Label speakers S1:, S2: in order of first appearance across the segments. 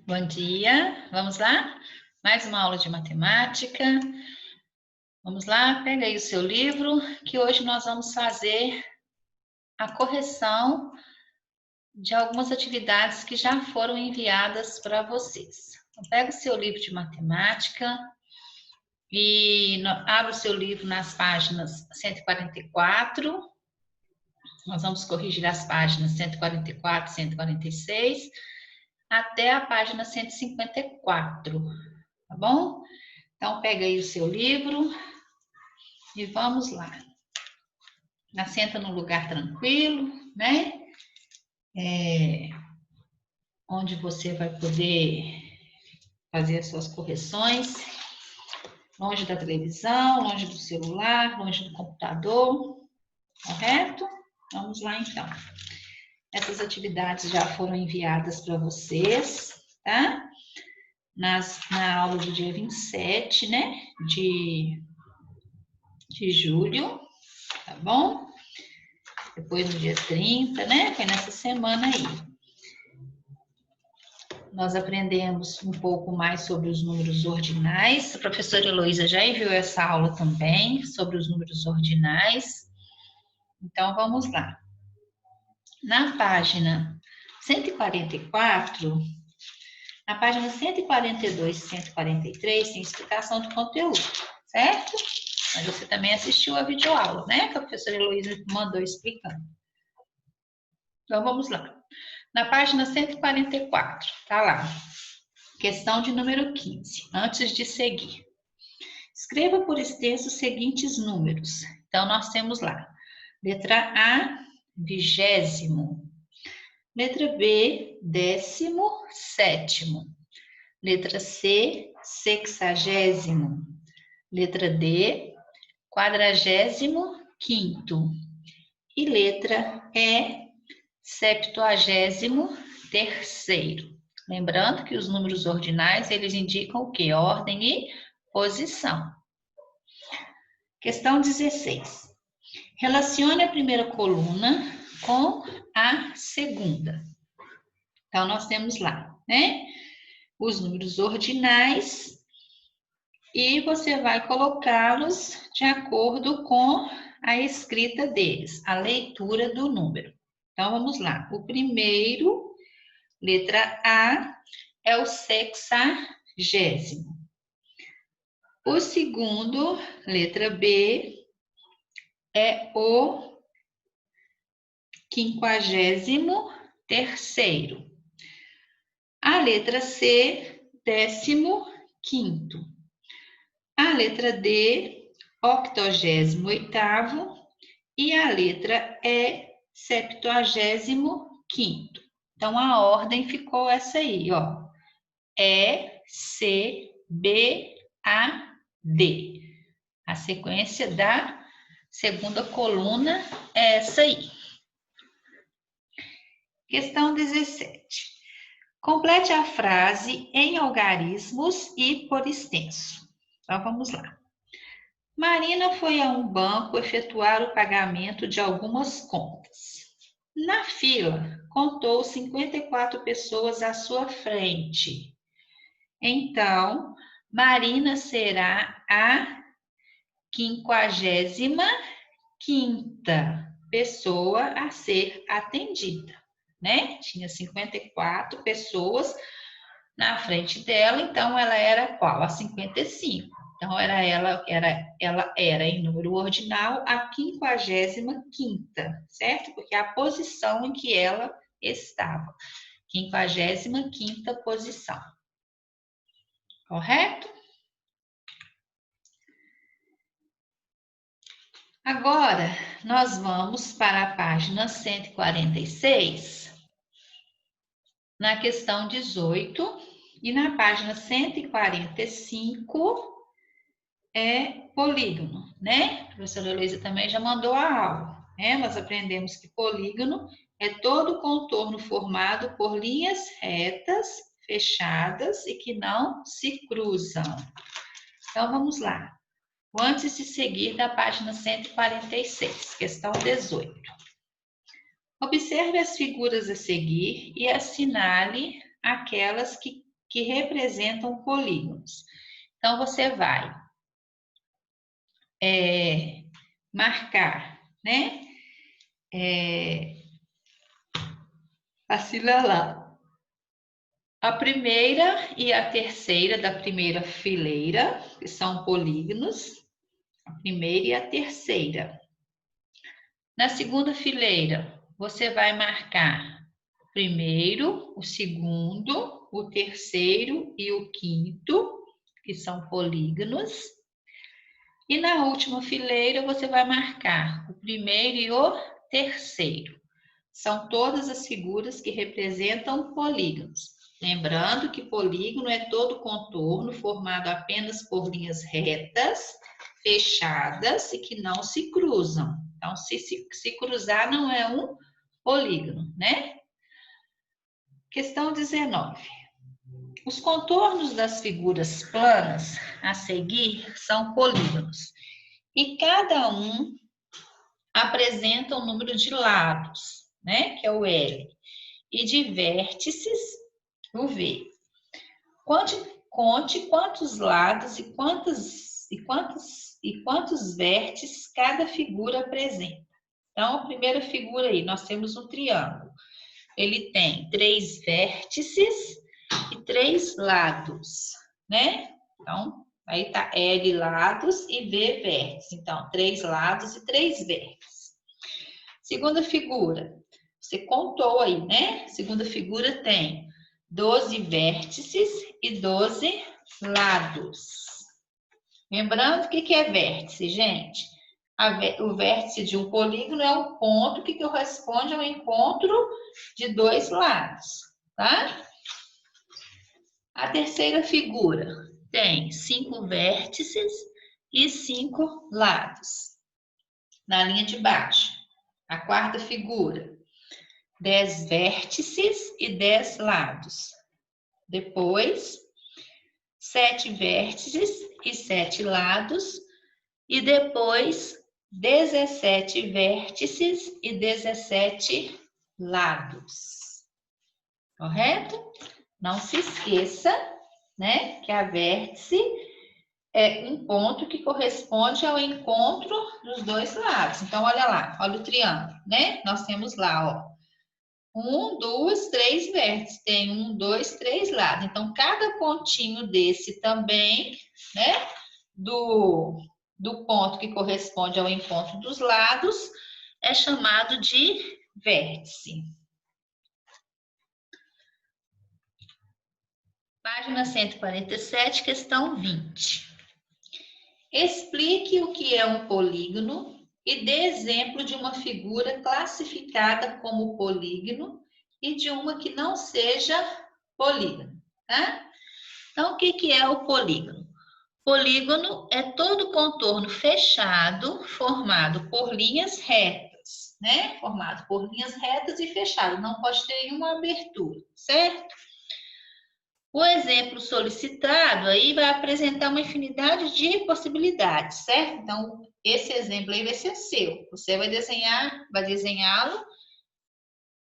S1: Bom dia, vamos lá? Mais uma aula de matemática. Vamos lá, pega aí o seu livro, que hoje nós vamos fazer a correção de algumas atividades que já foram enviadas para vocês. Então, pega o seu livro de matemática e abra o seu livro nas páginas 144. Nós vamos corrigir as páginas 144, 146, até a página 154, tá bom? Então, pega aí o seu livro e vamos lá. Assenta num lugar tranquilo, né? Onde você vai poder fazer as suas correções. Longe da televisão, longe do celular, longe do computador, correto? Vamos lá, então. Essas atividades já foram enviadas para vocês, tá? Na aula do dia 27, né? De julho, tá bom? Depois no dia 30, né? Foi nessa semana aí. Nós aprendemos um pouco mais sobre os números ordinais. A professora Heloísa já enviou essa aula também sobre os números ordinais. Então, vamos lá. Na página 144, na página 142 e 143 tem explicação do conteúdo, certo? Mas você também assistiu a videoaula, né? Que a professora Heloísa mandou explicando. Então, vamos lá. Na página 144, tá lá. Questão de número 15. Antes de seguir, escreva por extenso os seguintes números. Então, nós temos lá. Letra A, 20º. Letra B, 17º. Letra C, 60º. Letra D, 45º. E letra E, 73º. Lembrando que os números ordinais, eles indicam o quê? Ordem e posição. Questão 16. Relacione a primeira coluna com a segunda. Então, nós temos lá, né? Os números ordinais e você vai colocá-los de acordo com a escrita deles, a leitura do número. Então, vamos lá. O primeiro, letra A, é o 60º. O segundo, letra B, é o 53º. A letra C, 15º. A letra D, 88º. E a letra E, 75º. Então, a ordem ficou essa aí, ó. E, C, B, A, D. A sequência da segunda coluna é essa aí. Questão 17. Complete a frase em algarismos e por extenso. Então, vamos lá. Marina foi a um banco efetuar o pagamento de algumas contas. Na fila, contou 54 pessoas à sua frente. Então, Marina será a 55ª pessoa a ser atendida, né? Tinha 54 pessoas na frente dela, então ela era qual? A 55. Então, ela era em número ordinal a 55ª, certo? Porque é a posição em que ela estava. 55ª posição. Correto? Agora, nós vamos para a página 146, na questão 18, e na página 145 é polígono, né? A professora Heloísa também já mandou a aula, né? Nós aprendemos que polígono é todo contorno formado por linhas retas, fechadas e que não se cruzam. Então, vamos lá. Antes de seguir da página 146, questão 18. Observe as figuras a seguir e assinale aquelas que que representam polígonos. Então, você vai marcar, né? Assinalar a primeira e a terceira da primeira fileira, que são polígonos, a primeira e a terceira. Na segunda fileira, você vai marcar o primeiro, o segundo, o terceiro e o quinto, que são polígonos. E na última fileira, você vai marcar o primeiro e o terceiro. São todas as figuras que representam polígonos. Lembrando que polígono é todo contorno formado apenas por linhas retas, fechadas e que não se cruzam. Então, se cruzar, não é um polígono, né? Questão 19. Os contornos das figuras planas a seguir são polígonos. E cada um apresenta um número de lados, né? Que é o L. E de vértices, o V. Conte quantos lados e quantos vértices cada figura apresenta. Então, a primeira figura aí, nós temos um triângulo. Ele tem 3 vértices e 3 lados, né? Então, aí tá L lados e V vértices. Então, 3 lados e 3 vértices. Segunda figura, você contou aí, né? Segunda figura tem 12 vértices e 12 lados. Lembrando o que é vértice, gente? O vértice de um polígono é o ponto que corresponde ao encontro de 2 lados, tá? A terceira figura tem 5 vértices e 5 lados, na linha de baixo. A quarta figura, 10 vértices e 10 lados. Depois, 7 vértices e 7 lados. E depois, 17 vértices e 17 lados. Correto? Não se esqueça, né, que a vértice é um ponto que corresponde ao encontro dos 2 lados. Então, olha lá, olha o triângulo, né? Nós temos lá, ó, 1, 2, 3 vértices. Tem 1, 2, 3 lados. Então, cada pontinho desse também, né, do ponto que corresponde ao encontro dos lados, é chamado de vértice. Página 147, questão 20. Explique o que é um polígono e dê exemplo de uma figura classificada como polígono e de uma que não seja polígono, tá? Então, o que é o polígono? Polígono é todo contorno fechado, formado por linhas retas, né? Formado por linhas retas e fechado, não pode ter nenhuma abertura, certo? O exemplo solicitado aí vai apresentar uma infinidade de possibilidades, certo? Então, esse exemplo aí vai ser seu. Você vai desenhá-lo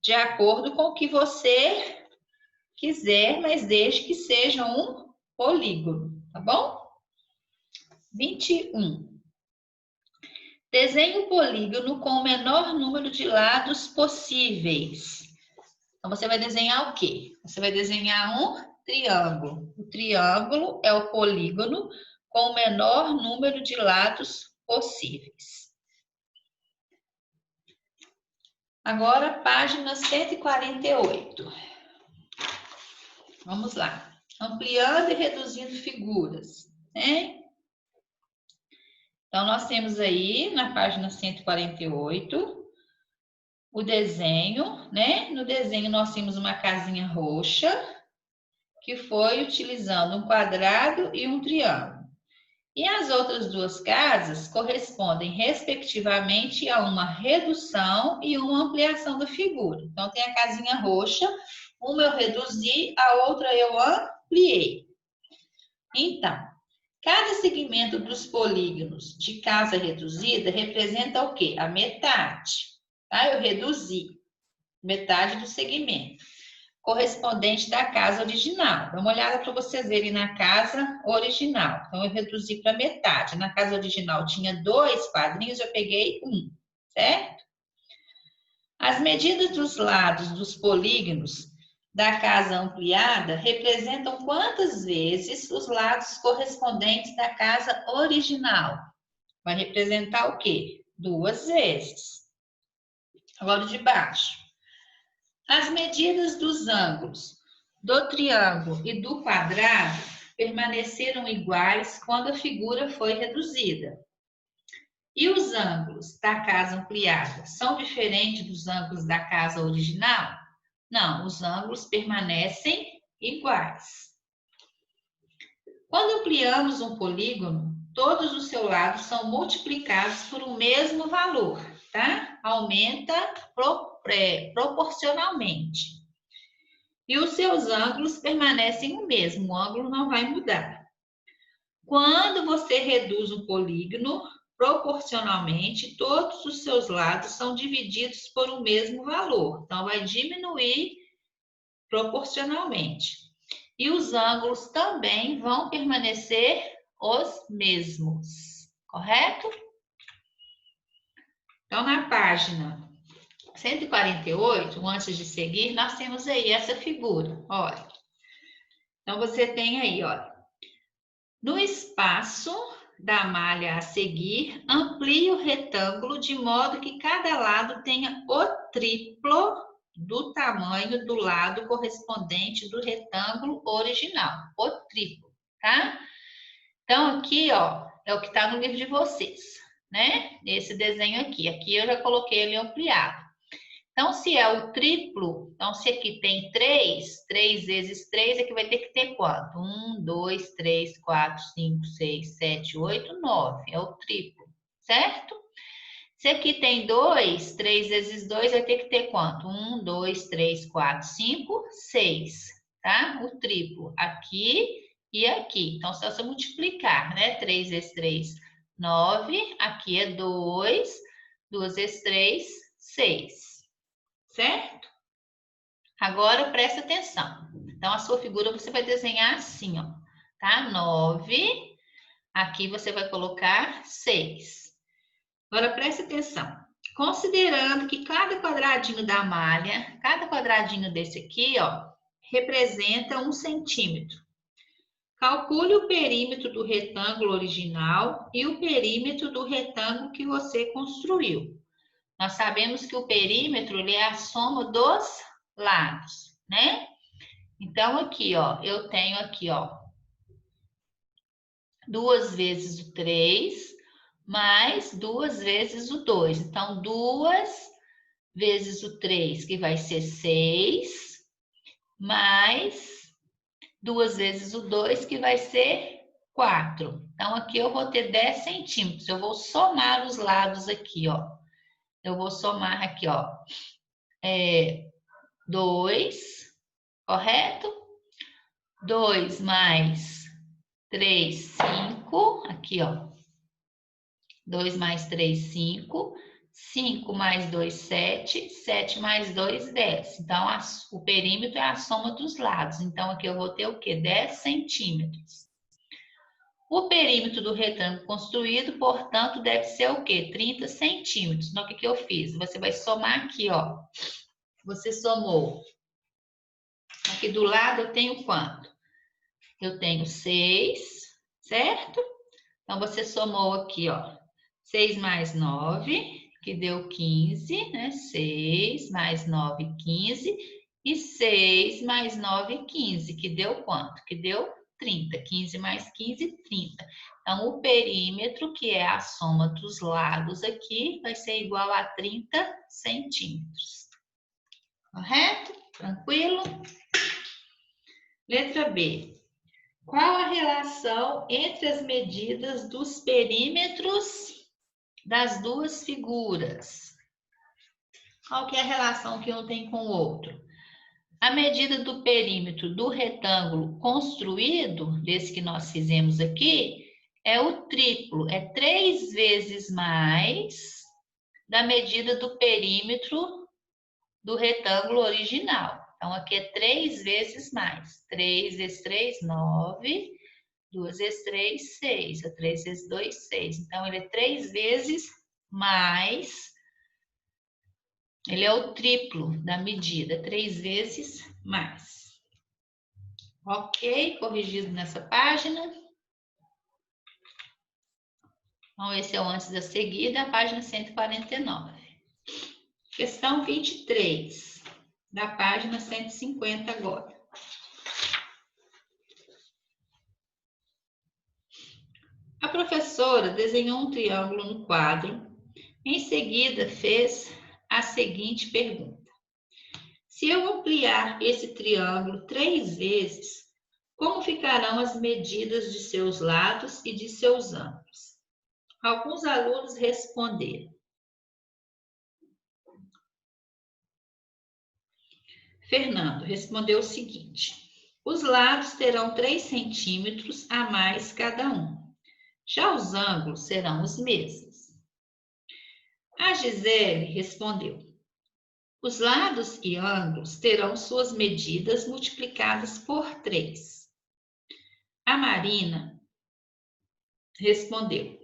S1: de acordo com o que você quiser, mas desde que seja um polígono, tá bom? 21. Desenhe um polígono com o menor número de lados possíveis. Então, você vai desenhar o quê? Você vai desenhar um triângulo. O triângulo é o polígono com o menor número de lados possíveis. Agora, página 148. Vamos lá. Ampliando e reduzindo figuras, né? Então, nós temos aí, na página 148, o desenho, né? No desenho, nós temos uma casinha roxa, que foi utilizando um quadrado e um triângulo. E as outras 2 casas correspondem, respectivamente, a uma redução e uma ampliação da figura. Então, tem a casinha roxa, uma eu reduzi, a outra eu ampliei. Então, cada segmento dos polígonos de casa reduzida representa o quê? A metade. Tá? Eu reduzi metade do segmento. correspondente da casa original. Dá uma olhada para vocês verem na casa original. Então, eu reduzi para metade. Na casa original tinha 2 quadrinhos, eu peguei 1, certo? As medidas dos lados dos polígonos da casa ampliada representam quantas vezes os lados correspondentes da casa original? Vai representar o quê? 2 vezes. Agora de baixo. As medidas dos ângulos do triângulo e do quadrado permaneceram iguais quando a figura foi reduzida. E os ângulos da casa ampliada são diferentes dos ângulos da casa original? Não, os ângulos permanecem iguais. Quando ampliamos um polígono, todos os seus lados são multiplicados por um mesmo valor, tá? Aumenta proporcionalmente. E os seus ângulos permanecem o mesmo, o ângulo não vai mudar. Quando você reduz um polígono, proporcionalmente, todos os seus lados são divididos por um mesmo valor. Então, vai diminuir proporcionalmente. E os ângulos também vão permanecer os mesmos, correto? Então, na página 148, antes de seguir, nós temos aí essa figura, olha. Então, você tem aí, olha. No espaço da malha a seguir, amplie o retângulo de modo que cada lado tenha o triplo do tamanho do lado correspondente do retângulo original, o triplo, tá? Então, aqui, ó, é o que está no livro de vocês, né? Esse desenho aqui. Aqui eu já coloquei ele ampliado. Então, se é o triplo, então se aqui tem 3, 3 vezes 3, aqui vai ter que ter quanto? 1, 2, 3, 4, 5, 6, 7, 8, 9. É o triplo, certo? Se aqui tem 2, 3 vezes 2 vai ter que ter quanto? 1, 2, 3, 4, 5, 6, tá? O triplo aqui e aqui. Então, só você multiplicar, né? 3 vezes 3, 9. Aqui é 2. 2 vezes 3, 6. Certo? Agora, presta atenção. Então, a sua figura você vai desenhar assim, ó. Tá? 9. Aqui você vai colocar 6. Agora, presta atenção. Considerando que cada quadradinho da malha, cada quadradinho desse aqui, ó, representa 1 centímetro. Calcule o perímetro do retângulo original e o perímetro do retângulo que você construiu. Nós sabemos que o perímetro ele é a soma dos lados, né? Então, aqui, ó, eu tenho aqui, ó, 2 vezes o 3, mais 2 vezes o 2. Então, 2 vezes o 3, que vai ser 6, mais 2 vezes o 2, que vai ser 4. Então, aqui eu vou ter 10 centímetros. Eu vou somar os lados aqui, ó. Eu vou somar aqui, ó, 2, correto? 2 mais 3, 5, aqui, ó. 2 mais 3, 5. 5 mais 2, 7. 7 mais 2, 10. Então, o perímetro é a soma dos lados. Então, aqui eu vou ter o quê? 10 centímetros. O perímetro do retângulo construído, portanto, deve ser o quê? 30 centímetros. Então, o que eu fiz? Você vai somar aqui, ó. Você somou. Aqui do lado eu tenho quanto? Eu tenho 6, certo? Então, você somou aqui, ó. 6 mais 9, que deu 15, né? 6 mais 9, 15. E 6 mais 9, 15, que deu quanto? Que deu 30. 15 mais 15, 30. Então, o perímetro, que é a soma dos lados aqui, vai ser igual a 30 centímetros. Correto? Tranquilo? Letra B. Qual a relação entre as medidas dos perímetros das duas figuras? Qual que é a relação que um tem com o outro? A medida do perímetro do retângulo construído, desse que nós fizemos aqui, é o triplo, é 3 vezes mais da medida do perímetro do retângulo original. Então, aqui é 3 vezes mais. 3 vezes 3, 9. 2 vezes 3, 6. 3 vezes 2, 6. Então, ele é 3 vezes mais. Ele é o triplo da medida. 3 vezes mais. Ok? Corrigido nessa página. Então, esse é o antes da seguida, a página 149. Questão 23, da página 150 agora. A professora desenhou um triângulo no quadro. Em seguida, fez a seguinte pergunta. Se eu ampliar esse triângulo 3 vezes, como ficarão as medidas de seus lados e de seus ângulos? Alguns alunos responderam. Fernando respondeu o seguinte. Os lados terão 3 centímetros a mais cada um. Já os ângulos serão os mesmos. A Gisele respondeu. Os lados e ângulos terão suas medidas multiplicadas por 3. A Marina respondeu.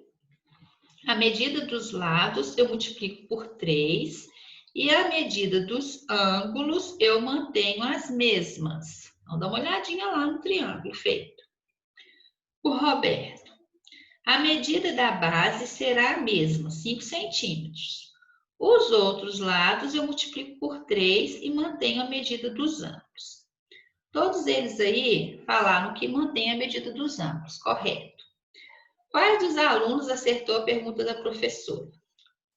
S1: A medida dos lados eu multiplico por 3 e a medida dos ângulos eu mantenho as mesmas. Então, dá uma olhadinha lá no triângulo feito. O Roberto. A medida da base será a mesma, 5 centímetros. Os outros lados eu multiplico por 3 e mantenho a medida dos ângulos. Todos eles aí falaram que mantém a medida dos ângulos, correto. Quais dos alunos acertou a pergunta da professora?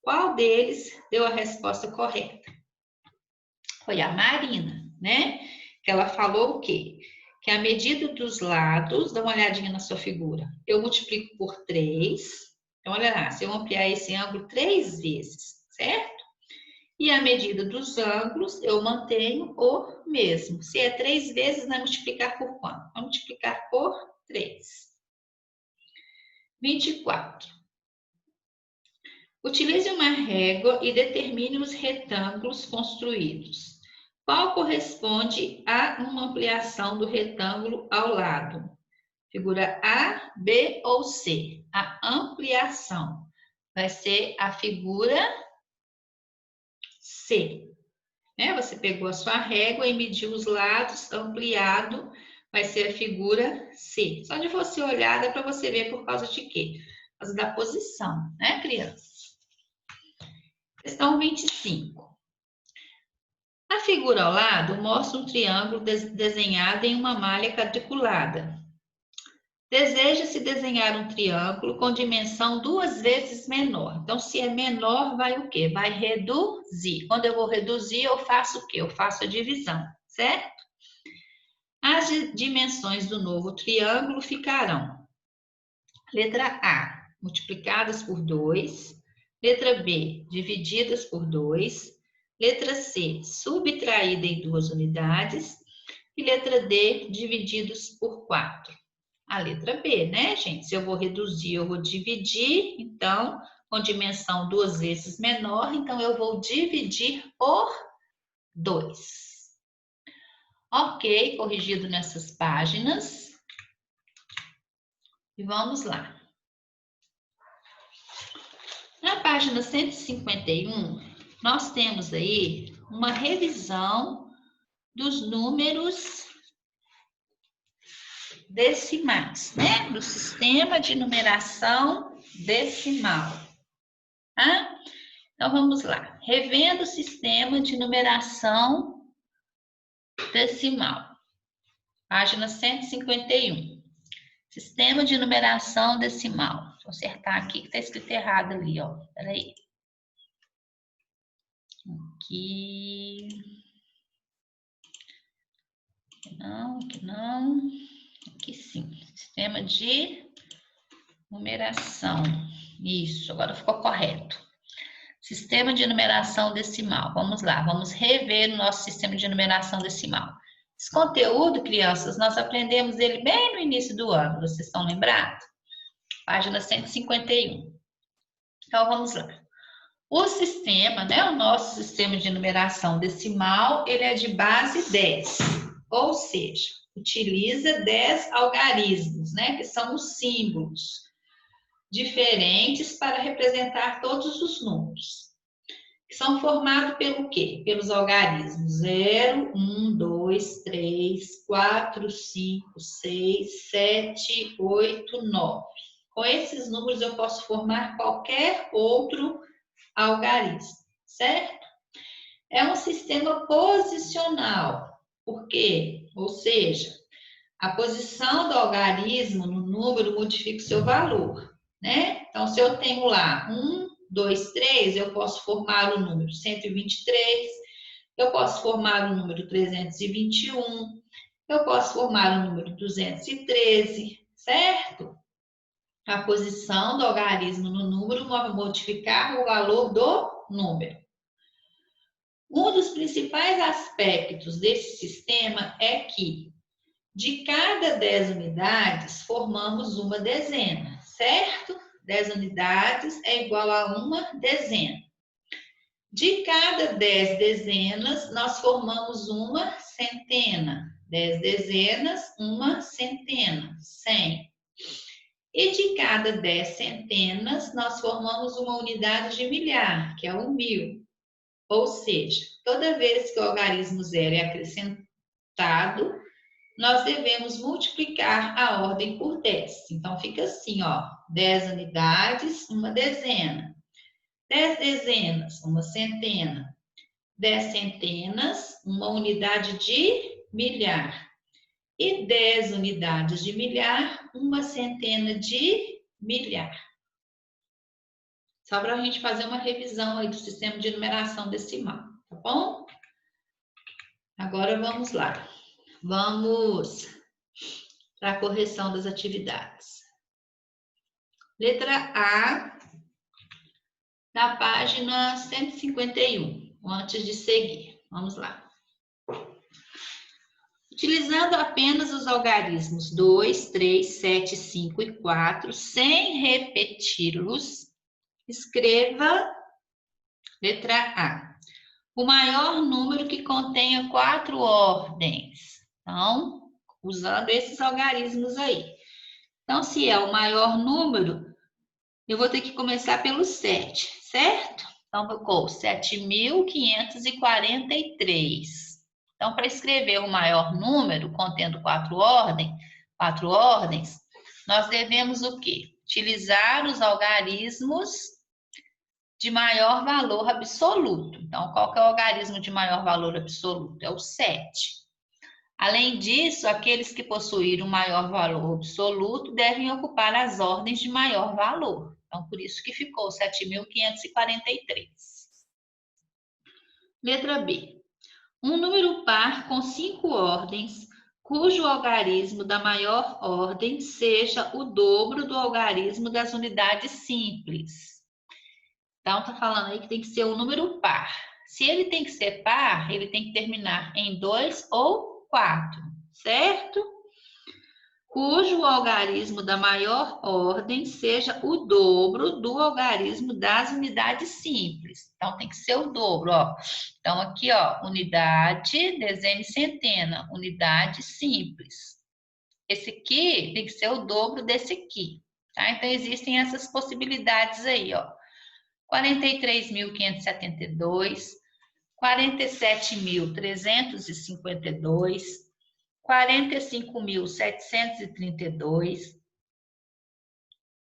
S1: Qual deles deu a resposta correta? Foi a Marina, né? Que ela falou o quê? Que a medida dos lados, dá uma olhadinha na sua figura, eu multiplico por 3. Então, olha lá, se eu ampliar esse ângulo 3 vezes, certo? E a medida dos ângulos, eu mantenho o mesmo. Se é 3 vezes, vai multiplicar por quanto? Vai multiplicar por 3. 24. Utilize uma régua e determine os retângulos construídos. Qual corresponde a uma ampliação do retângulo ao lado? Figura A, B ou C? A ampliação vai ser a figura C. Né? Você pegou a sua régua e mediu os lados, ampliado vai ser a figura C. Só de você olhar dá para você ver por causa de quê? Por causa da posição, né, crianças? Questão 25. A figura ao lado mostra um triângulo desenhado em uma malha quadriculada. Deseja-se desenhar um triângulo com dimensão 2 vezes menor. Então, se é menor, vai o quê? Vai reduzir. Quando eu vou reduzir, eu faço o quê? Eu faço a divisão, certo? As dimensões do novo triângulo ficarão. Letra A, multiplicadas por 2. Letra B, divididas por 2. Letra C, subtraída em 2 unidades. E letra D, divididos por 4. A letra B, né, gente? Se eu vou reduzir, eu vou dividir. Então, com dimensão 2 vezes menor, então eu vou dividir por 2. Ok, corrigido nessas páginas. E vamos lá. Na página 151, nós temos aí uma revisão dos números decimais, né? Do sistema de numeração decimal. Tá? Então, vamos lá. Revendo o sistema de numeração decimal. Página 151. Sistema de numeração decimal. Vou acertar aqui que está escrito errado ali, ó. Peraí. Aqui. Não, aqui não. Aqui sim. Sistema de numeração. Isso, agora ficou correto. Sistema de numeração decimal. Vamos lá, vamos rever o nosso sistema de numeração decimal. Esse conteúdo, crianças, nós aprendemos ele bem no início do ano. Vocês estão lembrados? Página 151. Então, vamos lá. O sistema, né, o nosso sistema de numeração decimal, ele é de base 10, ou seja, utiliza 10 algarismos, né, que são os símbolos diferentes para representar todos os números. Que são formados pelo quê? Pelos algarismos 0, 1, 2, 3, 4, 5, 6, 7, 8, 9. Com esses números eu posso formar qualquer outro algarismo, certo? É um sistema posicional. Por quê? Ou seja, a posição do algarismo no número modifica o seu valor, né? Então, se eu tenho lá 1, 2, 3, eu posso formar o número 123, eu posso formar o número 321, eu posso formar o número 213, certo? A posição do algarismo no número vai modificar o valor do número. Um dos principais aspectos desse sistema é que de cada 10 unidades formamos uma dezena, certo? 10 unidades é igual a uma dezena. De cada 10 dezenas, nós formamos uma centena. 10 dezenas, uma centena, 100. E de cada 10 centenas, nós formamos uma unidade de milhar, que é o 1000. Ou seja, toda vez que o algarismo zero é acrescentado, nós devemos multiplicar a ordem por 10. Então, fica assim, ó, 10 unidades, uma dezena. 10 dezenas, uma centena. 10 centenas, uma unidade de milhar. E 10 unidades de milhar, uma centena de milhar. Só para a gente fazer uma revisão aí do sistema de numeração decimal, tá bom? Agora vamos lá. Vamos para a correção das atividades. Letra A, da página 151, antes de seguir. Vamos lá. Utilizando apenas os algarismos 2, 3, 7, 5 e 4, sem repeti-los, escreva, letra A, o maior número que contenha 4 ordens. Então, usando esses algarismos aí. Então, se é o maior número, eu vou ter que começar pelo 7, certo? Então, ficou 7.543. Então, para escrever o maior número, contendo 4 ordens, nós devemos o quê? Utilizar os algarismos de maior valor absoluto. Então, qual que é o algarismo de maior valor absoluto? É o 7. Além disso, aqueles que possuírem o maior valor absoluto devem ocupar as ordens de maior valor. Então, por isso que ficou 7.543. Letra B. Um número par com 5 ordens, cujo algarismo da maior ordem seja o dobro do algarismo das unidades simples. Então, está falando aí que tem que ser um número par. Se ele tem que ser par, ele tem que terminar em 2 ou 4, certo? Cujo algarismo da maior ordem seja o dobro do algarismo das unidades simples. Então, tem que ser o dobro, ó. Então, aqui, ó, unidade, dezena centena, unidade simples. Esse aqui tem que ser o dobro desse aqui, tá? Então, existem essas possibilidades aí, ó. 43.572, 47.352, 45.732,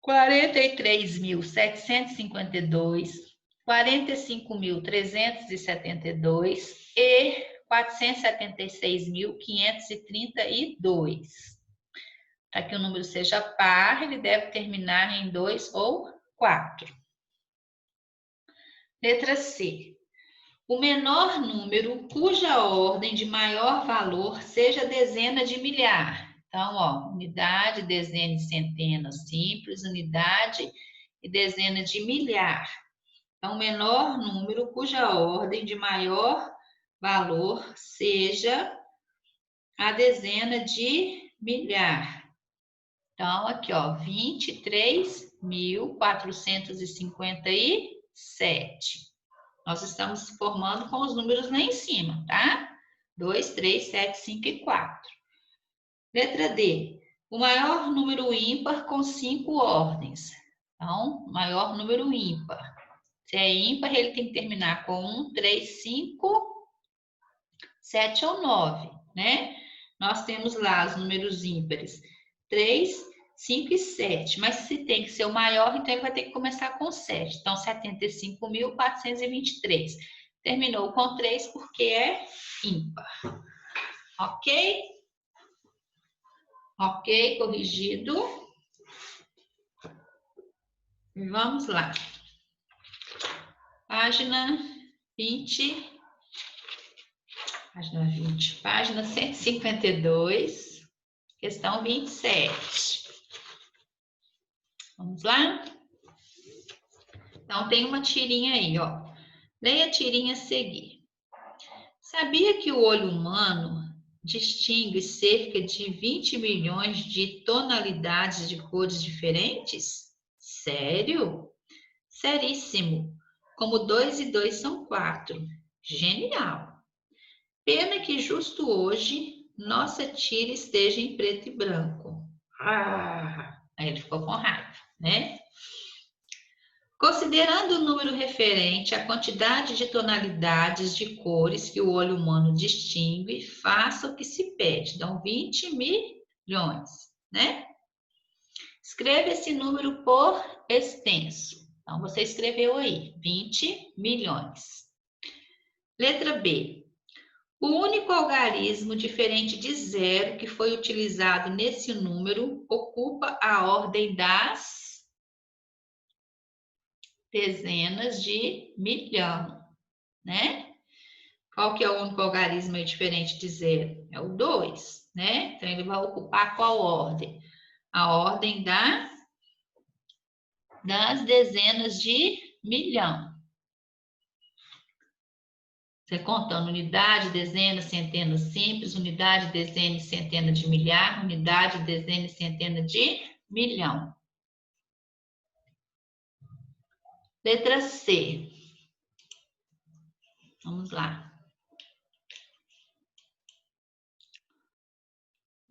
S1: 43.752, 45.372 e 476.532. Para que o número seja par, ele deve terminar em 2 ou 4. Letra C. O menor número cuja ordem de maior valor seja dezena de milhar. Então, ó, unidade, dezena e centena simples, unidade e dezena de milhar. Então, o menor número cuja ordem de maior valor seja a dezena de milhar. Então, aqui, ó, 23.456. 7. Nós estamos formando com os números lá em cima, tá? 2, 3, 7, 5 e 4. Letra D. O maior número ímpar com 5 ordens. Então, maior número ímpar. Se é ímpar, ele tem que terminar com 1, 3, 5, 7 ou 9, né? Nós temos lá os números ímpares 3, 5 e 7. Mas se tem que ser o maior, então ele vai ter que começar com 7. Então, 75.423. Terminou com 3 porque é ímpar. Ok? Ok, corrigido. Vamos lá. Página 20. Página 152, questão 27. Vamos lá? Então, tem uma tirinha aí, ó. Leia a tirinha a seguir. Sabia que o olho humano distingue cerca de 20 milhões de tonalidades de cores diferentes? Sério? Seríssimo. Como 2 e 2 são 4. Genial. Pena que justo hoje nossa tira esteja em preto e branco. Aí ele ficou com raiva, né? Considerando o número referente à quantidade de tonalidades de cores que o olho humano distingue, faça o que se pede. Então, 20 milhões, né? Escreva esse número por extenso. Então, você escreveu aí, 20 milhões. Letra B. O único algarismo diferente de zero que foi utilizado nesse número ocupa a ordem das dezenas de milhão, né? Qual que é o único algarismo diferente de zero? É o 2, né? Então, ele vai ocupar qual ordem? A ordem das dezenas de milhão. Você contando unidade, dezena, centena simples, unidade, dezena e centena de milhar, unidade, dezena e centena de milhão. Letra C. Vamos lá.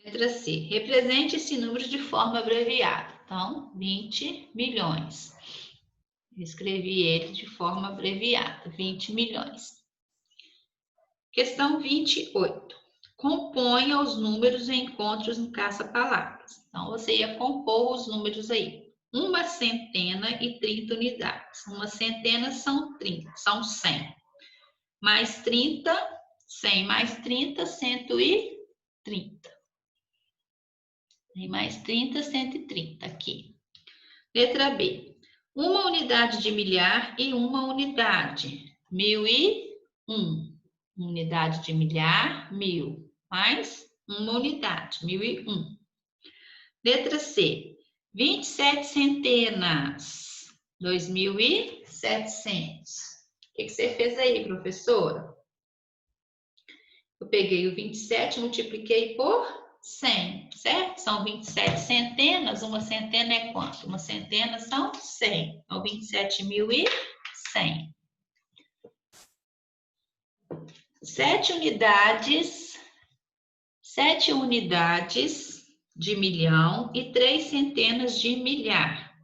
S1: Letra C. Represente esse número de forma abreviada. Então, 20 milhões. Escrevi ele de forma abreviada, 20 milhões. Questão 28. Componha os números em encontros no caça-palavras. Então, você ia compor os números aí. 130 unidades. Uma centena são 30, são 100. Mais 30, 100 mais 30, 130. Tem mais 30, 130 aqui. Letra B. Uma unidade de milhar e uma unidade. 1001. Unidade de milhar, 1000. Mais uma unidade, 1001. Letra C. 27 centenas. 2.700. O que você fez aí, professora? Eu peguei o 27, multipliquei por 100, certo? São 27 centenas. Uma centena é quanto? Uma centena são 100. Então, 27.100. 7 unidades de milhão e 3 centenas de milhar.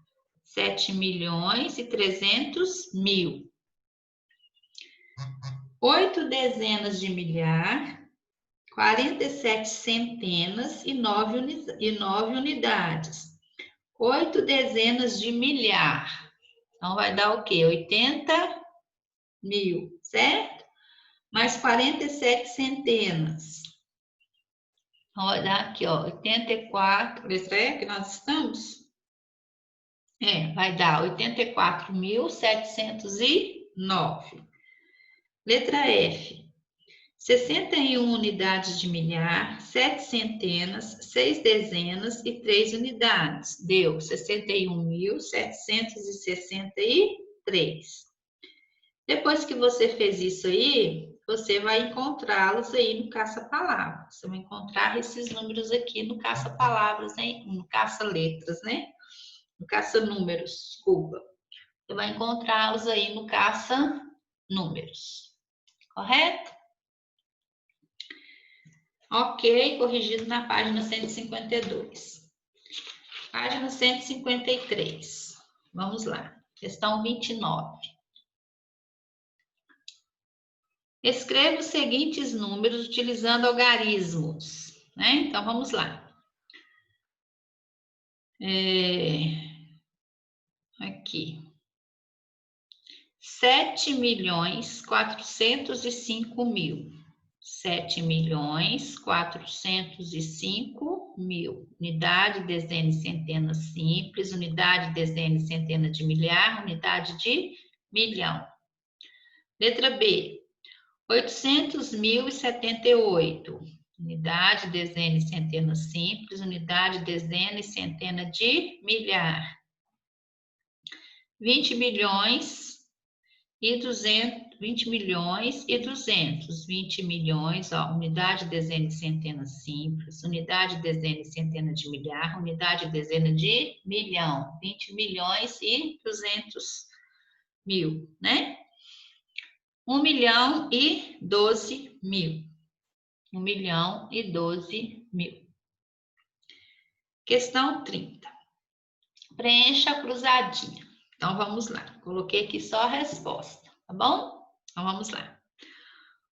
S1: 7 milhões e 300 mil. 8 dezenas de milhar, 47 centenas e 9 unidades. 8 dezenas de milhar. Então, vai dar o quê? 80 mil, certo? Mais 47 centenas. Então, vai dar aqui, ó, 84, letra E que nós estamos? Vai dar 84.709. Letra F. 61 unidades de milhar, 7 centenas, 6 dezenas e 3 unidades. Deu 61.763. Depois que você fez isso aí, você vai encontrá-los aí no caça-palavras. Você vai encontrar esses números aqui no caça-palavras, no caça-letras, né? No caça-números, desculpa. Você vai encontrá-los aí no caça números, correto? Ok, corrigido na página 152. Página 153. Vamos lá. Questão 29. Escreva os seguintes números utilizando algarismos, né? Então, vamos lá. Aqui. 7.405.000. 7.405.000. Unidade, dezena e centena simples. Unidade, dezena e centena de milhar. Unidade de milhão. Letra B. 800.078. Unidade, dezena e centena simples. Unidade, dezena e centena de milhar. 20 milhões e 200. 20 milhões e 200. 20 milhões, ó, unidade, dezena e centena simples. Unidade, dezena e centena de milhar. Unidade, dezena de milhão. 20 milhões e 200 mil, né? 1.012.000. 1.012.000. Questão 30. Preencha a cruzadinha. Então, vamos lá. Coloquei aqui só a resposta, tá bom? Então, vamos lá.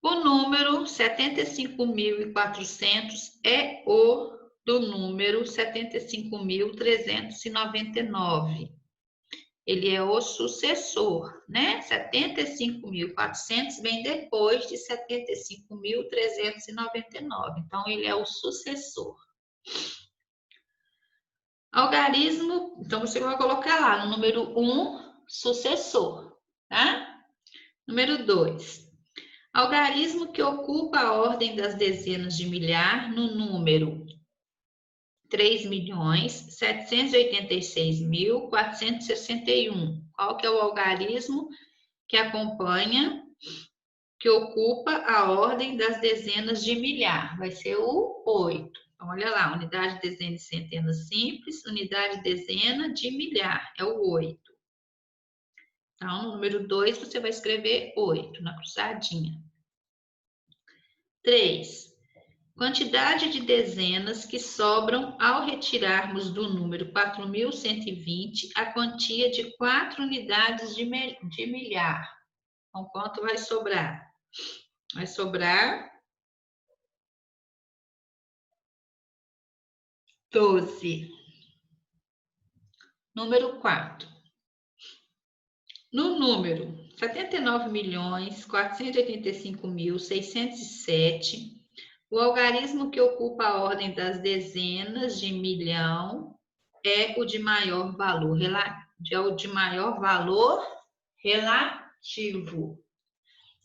S1: O número 75.400 é o do número 75.399. Ele é o sucessor, né? 75.400 vem depois de 75.399. Então, ele é o sucessor. Algarismo, então você vai colocar lá no número 1, sucessor, tá? Número 2. Algarismo que ocupa a ordem das dezenas de milhar no número 3.786.461. Qual que é o algarismo que acompanha, que ocupa a ordem das dezenas de milhar? Vai ser o 8. Então, olha lá, unidade, dezena e centena simples, unidade, dezena de milhar, é o 8. Então, no número 2, você vai escrever 8 na cruzadinha. 3. Quantidade de dezenas que sobram ao retirarmos do número 4.120 a quantia de 4 unidades de milhar. Então, quanto vai sobrar? Vai sobrar 12. Número 4. No número 79.485.607, o algarismo que ocupa a ordem das dezenas de milhão é o de maior valor relativo.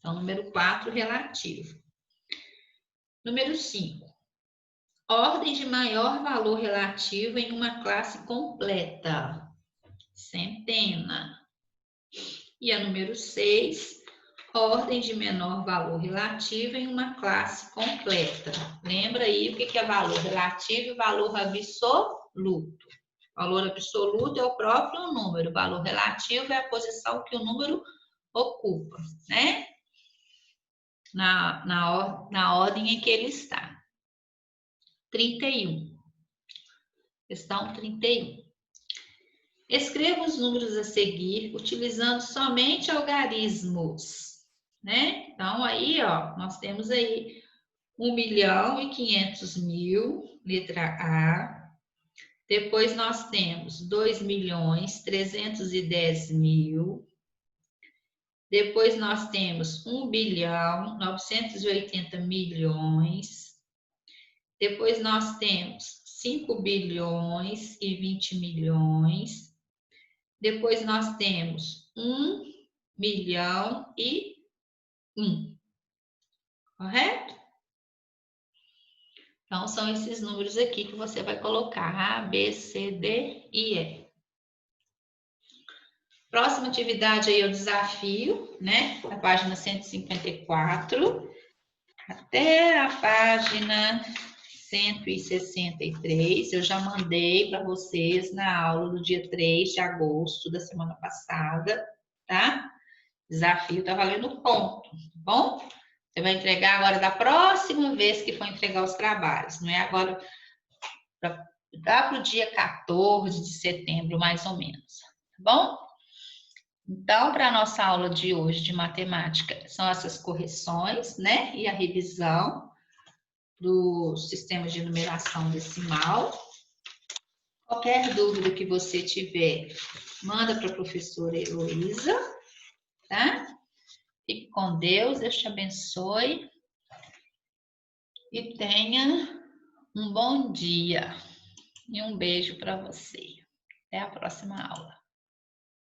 S1: Então, número 4, relativo. Número 5. Ordem de maior valor relativo em uma classe completa. Centena. E a número 6. Ordem de menor valor relativo em uma classe completa. Lembra aí o que é valor relativo e valor absoluto. Valor absoluto é o próprio número. Valor relativo é a posição que o número ocupa, né? Na ordem em que ele está. 31. Questão 31. Escreva os números a seguir utilizando somente algarismos, né? Então, aí, ó, nós temos aí 1.500.000, letra A. Depois nós temos 2.310.000. Depois nós temos 1.980.000.000. Depois nós temos 5.020.000.000. Depois nós temos 1.000.001. Correto? Então, são esses números aqui que você vai colocar A, B, C, D e E. Próxima atividade aí é o desafio, né? Na página 154 até a página 163. Eu já mandei para vocês na aula do dia 3 de agosto da semana passada, tá? Desafio tá valendo ponto, tá bom? Você vai entregar agora da próxima vez que for entregar os trabalhos, não é agora para o dia 14 de setembro, mais ou menos, tá bom? Então, para a nossa aula de hoje de matemática, são essas correções, né? E a revisão do sistema de numeração decimal. Qualquer dúvida que você tiver, manda para a professora Heloísa, tá? Fique com Deus, Deus te abençoe e tenha um bom dia. E um beijo para você. Até a próxima aula.